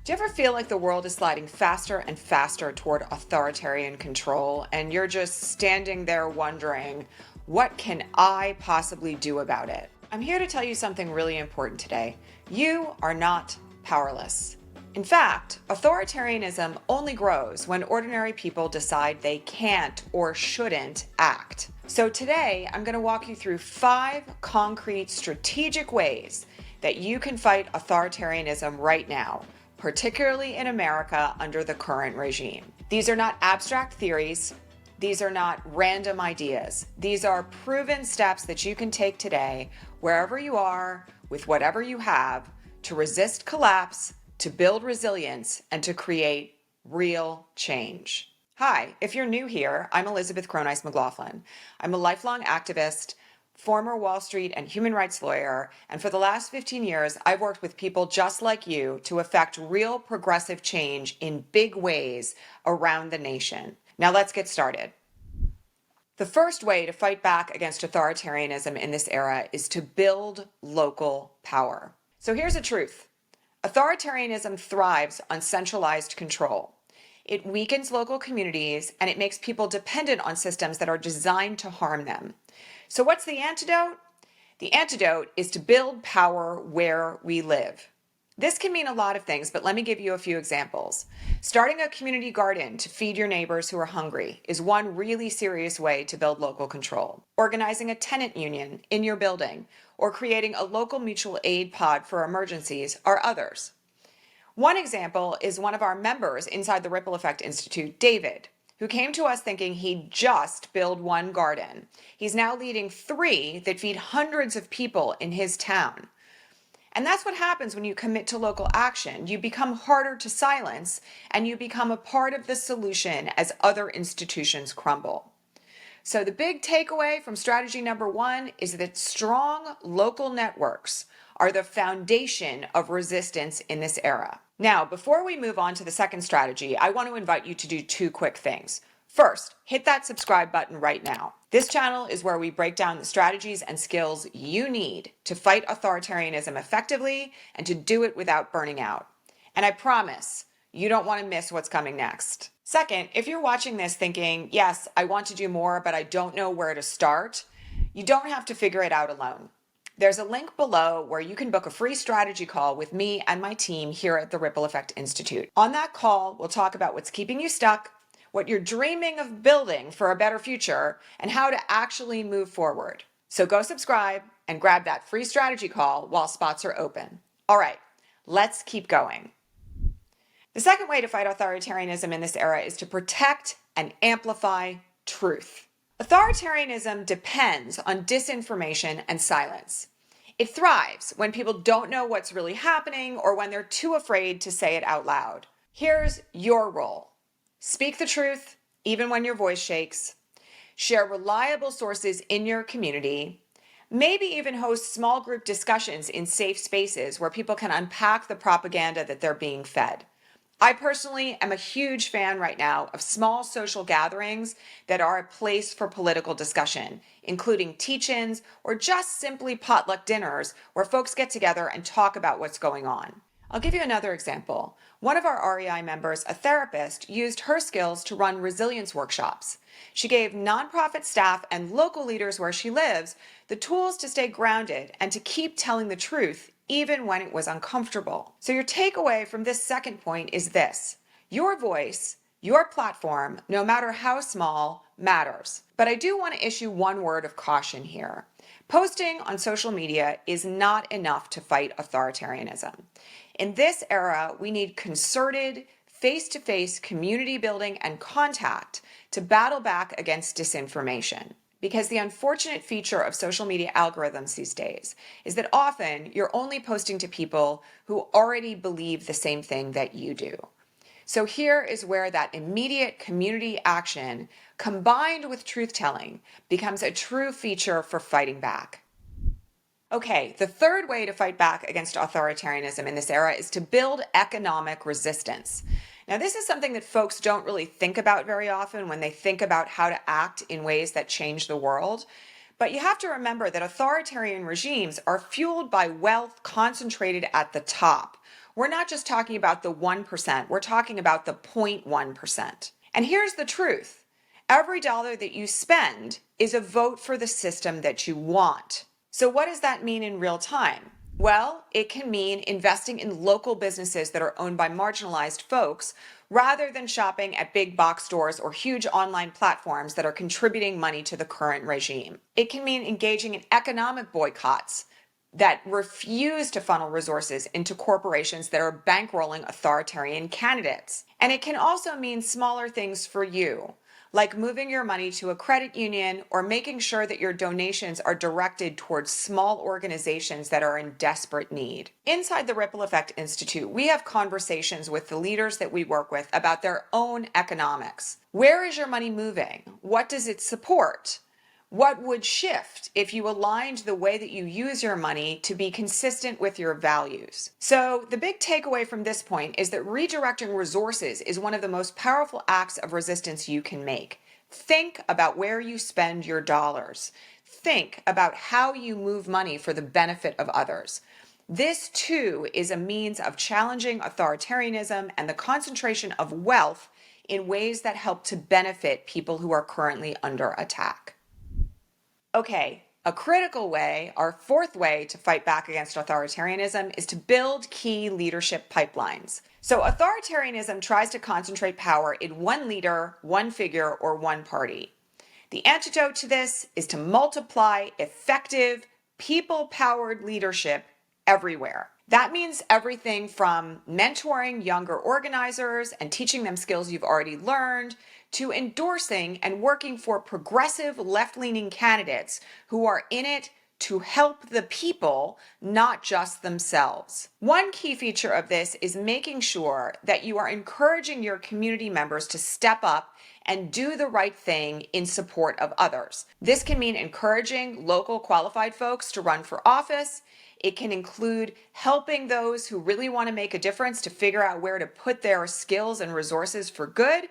Do you ever feel like the world is sliding faster and faster toward authoritarian control, and you're just standing there wondering, what can I possibly do about it? I'm here to tell you something really important today. You are not powerless. In fact, authoritarianism only grows when ordinary people decide they can't or shouldn't act. So today, I'm going to walk you through 5 concrete strategic ways that you can fight authoritarianism right now, particularly in America under the current regime. These are not abstract theories. These are not random ideas. These are proven steps that you can take today, wherever you are, with whatever you have, to resist collapse, to build resilience, and to create real change. Hi, if you're new here, I'm Elizabeth Croneiss McLaughlin. I'm a lifelong activist, former Wall Street and human rights lawyer, and for the last 15 years, I've worked with people just like you to effect real progressive change in big ways around the nation. Now let's get started. The first way to fight back against authoritarianism in this era is to build local power. So here's the truth. Authoritarianism thrives on centralized control. It weakens local communities and it makes people dependent on systems that are designed to harm them. So what's the antidote? The antidote is to build power where we live. This can mean a lot of things, but let me give you a few examples. Starting a community garden to feed your neighbors who are hungry is one really serious way to build local control. Organizing a tenant union in your building or creating a local mutual aid pod for emergencies are others. One example is one of our members inside the Ripple Effect Institute, David, who came to us thinking he'd just build one garden. He's now leading 3 that feed hundreds of people in his town. And that's what happens when you commit to local action. You become harder to silence, and you become a part of the solution as other institutions crumble. So the big takeaway from strategy number 1 is that strong local networks are the foundation of resistance in this era. Now, before we move on to the second strategy, I want to invite you to do 2 quick things. First, hit that subscribe button right now. This channel is where we break down the strategies and skills you need to fight authoritarianism effectively and to do it without burning out. And I promise you don't want to miss what's coming next. Second, if you're watching this thinking, yes, I want to do more, but I don't know where to start, you don't have to figure it out alone. There's a link below where you can book a free strategy call with me and my team here at the Ripple Effect Institute. On that call, we'll talk about what's keeping you stuck, what you're dreaming of building for a better future, and how to actually move forward. So go subscribe and grab that free strategy call while spots are open. All right, let's keep going. The second way to fight authoritarianism in this era is to protect and amplify truth. Authoritarianism depends on disinformation and silence. It thrives when people don't know what's really happening or when they're too afraid to say it out loud. Here's your role. Speak the truth, even when your voice shakes. Share reliable sources in your community. Maybe even host small group discussions in safe spaces where people can unpack the propaganda that they're being fed. I personally am a huge fan right now of small social gatherings that are a place for political discussion, including teach-ins or just simply potluck dinners where folks get together and talk about what's going on. I'll give you another example. One of our REI members, a therapist, used her skills to run resilience workshops. She gave nonprofit staff and local leaders where she lives the tools to stay grounded and to keep telling the truth even when it was uncomfortable. So your takeaway from this second point is this: your voice, your platform, no matter how small, matters. But I do want to issue one word of caution here. Posting on social media is not enough to fight authoritarianism. In this era, we need concerted, face-to-face community building and contact to battle back against disinformation. Because the unfortunate feature of social media algorithms these days is that often you're only posting to people who already believe the same thing that you do. So here is where that immediate community action combined with truth-telling becomes a true feature for fighting back. Okay, the third way to fight back against authoritarianism in this era is to build economic resistance. Now, this is something that folks don't really think about very often when they think about how to act in ways that change the world. But you have to remember that authoritarian regimes are fueled by wealth concentrated at the top, we're not just talking about the 1%, we're talking about the 0.1%. And here's the truth. Every dollar that you spend is a vote for the system that you want. So what does that mean in real time? Well, it can mean investing in local businesses that are owned by marginalized folks rather than shopping at big box stores or huge online platforms that are contributing money to the current regime. It can mean engaging in economic boycotts that refuse to funnel resources into corporations that are bankrolling authoritarian candidates. And it can also mean smaller things for you, like moving your money to a credit union or making sure that your donations are directed towards small organizations that are in desperate need. Inside the Ripple Effect Institute, we have conversations with the leaders that we work with about their own economics. Where is your money moving? What does it support? What would shift if you aligned the way that you use your money to be consistent with your values? So the big takeaway from this point is that redirecting resources is one of the most powerful acts of resistance you can make. Think about where you spend your dollars. Think about how you move money for the benefit of others. This too is a means of challenging authoritarianism and the concentration of wealth in ways that help to benefit people who are currently under attack. Okay, a critical way, our fourth way to fight back against authoritarianism is to build key leadership pipelines. So authoritarianism tries to concentrate power in one leader, one figure, or one party. The antidote to this is to multiply effective, people-powered leadership everywhere. That means everything from mentoring younger organizers and teaching them skills you've already learned, to endorsing and working for progressive left-leaning candidates who are in it to help the people, not just themselves. One key feature of this is making sure that you are encouraging your community members to step up and do the right thing in support of others. This can mean encouraging local qualified folks to run for office. It can include helping those who really want to make a difference to figure out where to put their skills and resources for good.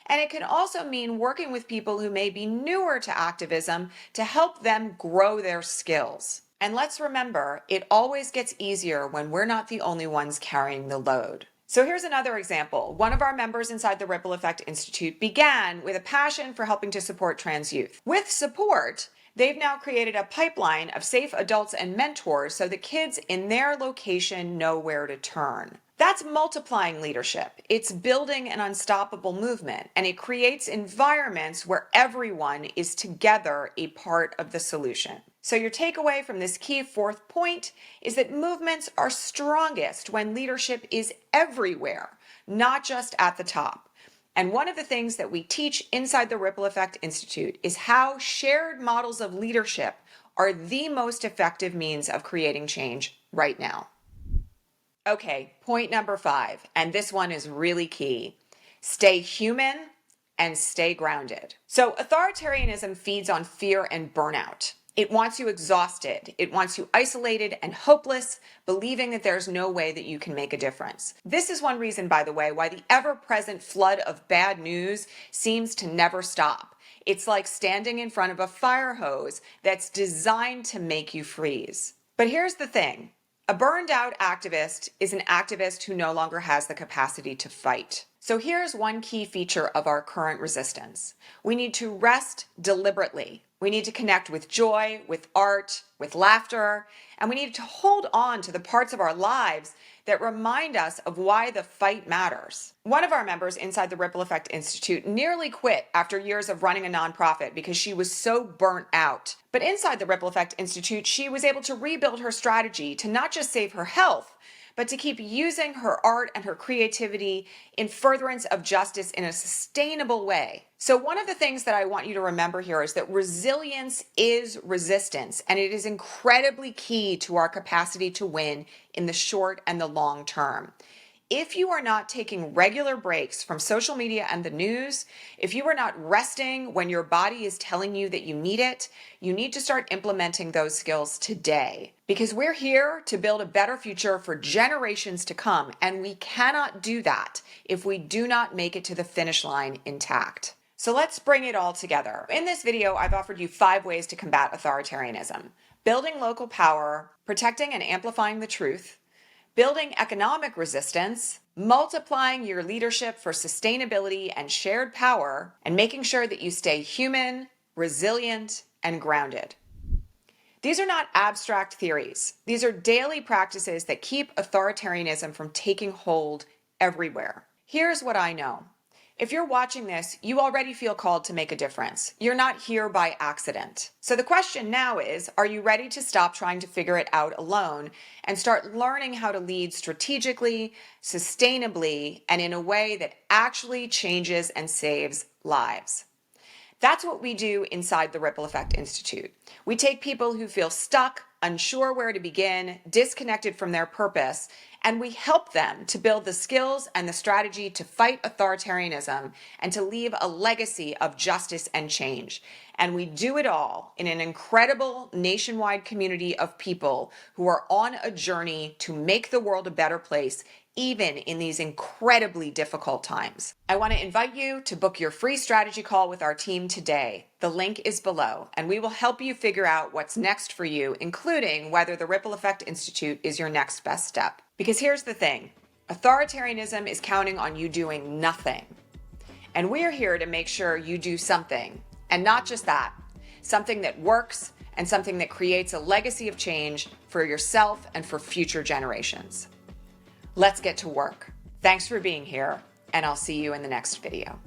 And it can also mean working with people who may be newer to activism to help them grow their skills. And let's remember, it always gets easier when we're not the only ones carrying the load. So here's another example. One of our members inside the Ripple Effect Institute began with a passion for helping to support trans youth. With support, they've now created a pipeline of safe adults and mentors so that kids in their location know where to turn. That's multiplying leadership. It's building an unstoppable movement, and it creates environments where everyone is together a part of the solution. So your takeaway from this key fourth point is that movements are strongest when leadership is everywhere, not just at the top. And one of the things that we teach inside the Ripple Effect Institute is how shared models of leadership are the most effective means of creating change right now. Okay, point number 5, and this one is really key. Stay human and stay grounded. So authoritarianism feeds on fear and burnout. It wants you exhausted. It wants you isolated and hopeless, believing that there's no way that you can make a difference. This is one reason, by the way, why the ever-present flood of bad news seems to never stop. It's like standing in front of a fire hose that's designed to make you freeze. But here's the thing. A burned out activist is an activist who no longer has the capacity to fight. So here's one key feature of our current resistance. We need to rest deliberately. We need to connect with joy, with art, with laughter, and we need to hold on to the parts of our lives that remind us of why the fight matters. One of our members inside the Ripple Effect Institute nearly quit after years of running a nonprofit because she was so burnt out. But inside the Ripple Effect Institute, she was able to rebuild her strategy to not just save her health, but to keep using her art and her creativity in furtherance of justice in a sustainable way. So one of the things that I want you to remember here is that resilience is resistance, and it is incredibly key to our capacity to win in the short and the long term. If you are not taking regular breaks from social media and the news, if you are not resting when your body is telling you that you need it, you need to start implementing those skills today. Because we're here to build a better future for generations to come, and we cannot do that if we do not make it to the finish line intact. So let's bring it all together. In this video, I've offered you 5 ways to combat authoritarianism: building local power, protecting and amplifying the truth, building economic resistance, multiplying your leadership for sustainability and shared power, and making sure that you stay human, resilient, and grounded. These are not abstract theories. These are daily practices that keep authoritarianism from taking hold everywhere. Here's what I know. If you're watching this, you already feel called to make a difference. You're not here by accident. So the question now is, are you ready to stop trying to figure it out alone and start learning how to lead strategically, sustainably, and in a way that actually changes and saves lives? That's what we do inside the Ripple Effect Institute. We take people who feel stuck, unsure where to begin, disconnected from their purpose, and we help them to build the skills and the strategy to fight authoritarianism and to leave a legacy of justice and change. And we do it all in an incredible nationwide community of people who are on a journey to make the world a better place, even in these incredibly difficult times. I want to invite you to book your free strategy call with our team today. The link is below, and we will help you figure out what's next for you, including whether the Ripple Effect Institute is your next best step. Because here's the thing, authoritarianism is counting on you doing nothing. And we're here to make sure you do something, and not just that, something that works and something that creates a legacy of change for yourself and for future generations. Let's get to work. Thanks for being here, and I'll see you in the next video.